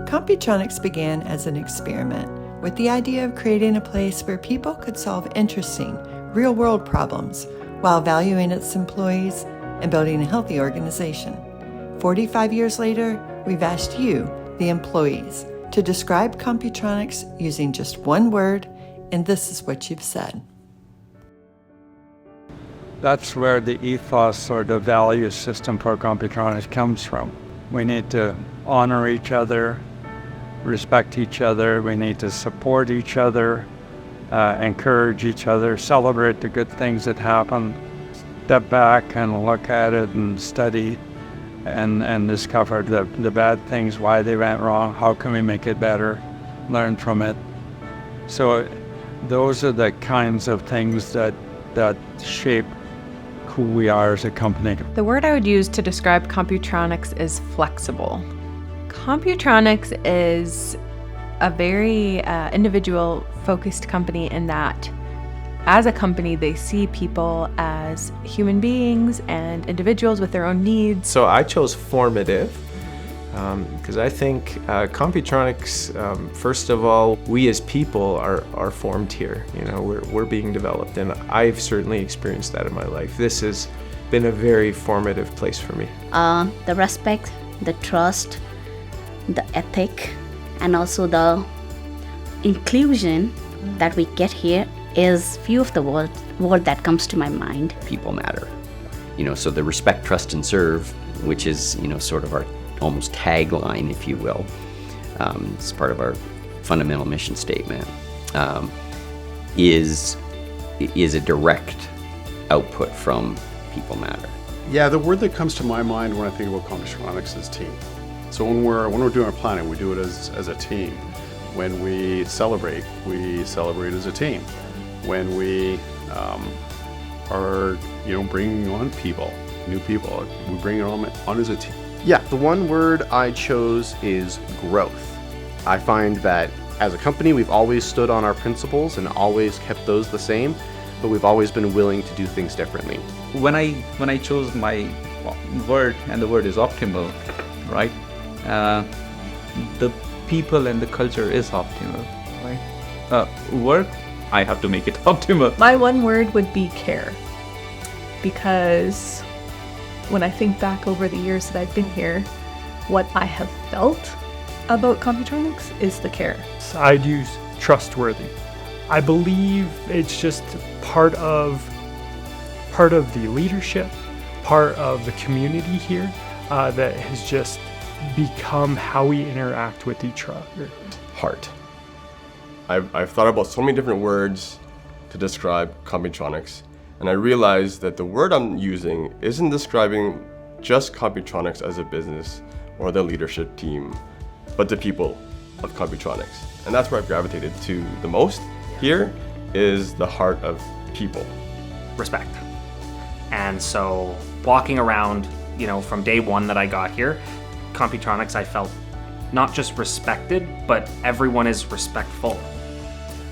Computronix began as an experiment with the idea of creating a place where people could solve interesting, real-world problems while valuing its employees and building a healthy organization. 45 years later, we've asked you, the employees, to describe Computronix using just one word, and this is what you've said. That's where the ethos or the value system for Computronix comes from. We need to honor each other, respect each other, we need to support each other, encourage each other, celebrate the good things that happen, step back and look at it and study and discover the bad things, why they went wrong, how can we make it better, learn from it. So those are the kinds of things that shape who we are as a company. The word I would use to describe Computronix is flexible. Computronix is a very individual-focused company in that, as a company, they see people as human beings and individuals with their own needs. So I chose formative because I think Computronix, first of all, we as people are formed here. You know, we're being developed, and I've certainly experienced that in my life. This has been a very formative place for me. The respect, the trust, the ethic, and also the inclusion that we get here is few of the word that comes to my mind. People matter. You know, so the respect, trust, and serve, which is, you know, sort of our almost tagline, if you will. It's part of our fundamental mission statement, is a direct output from people matter. Yeah, the word that comes to my mind when I think about Computronix is team. So when we're doing our planning, we do it as a team. When we celebrate as a team. When we are bringing on new people, we bring it on as a team. Yeah, the one word I chose is growth. I find that as a company, we've always stood on our principles and always kept those the same, but we've always been willing to do things differently. When I chose my word, and the word is optimal, right? The people and the culture is optimal, right? Work, I have to make it optimal. My one word would be care, because when I think back over the years that I've been here, what I have felt about Computronix is the care. I'd use trustworthy. I believe it's just part of the leadership, part of the community here that has just become how we interact with each other. Heart. I've thought about so many different words to describe Computronix, and I realized that the word I'm using isn't describing just Computronix as a business or the leadership team, but the people of Computronix. And that's where I've gravitated to the most here, is the heart of people. Respect. And so walking around, from day one that I got here, Computronix, I felt not just respected, but everyone is respectful.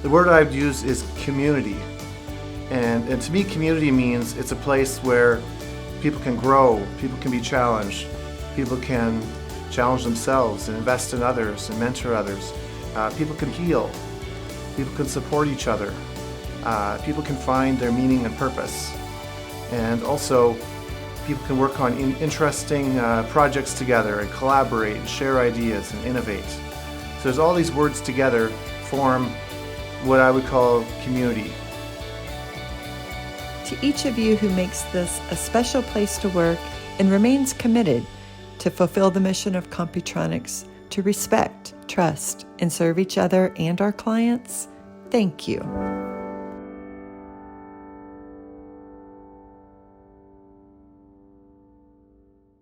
The word I've used is community. And to me, community means it's a place where people can grow, people can be challenged, people can challenge themselves and invest in others and mentor others. People can heal, people can support each other, people can find their meaning and purpose. And also, people can work on interesting projects together and collaborate and share ideas and innovate. So there's all these words together form what I would call community. To each of you who makes this a special place to work and remains committed to fulfill the mission of Computronix to respect, trust, and serve each other and our clients, thank you.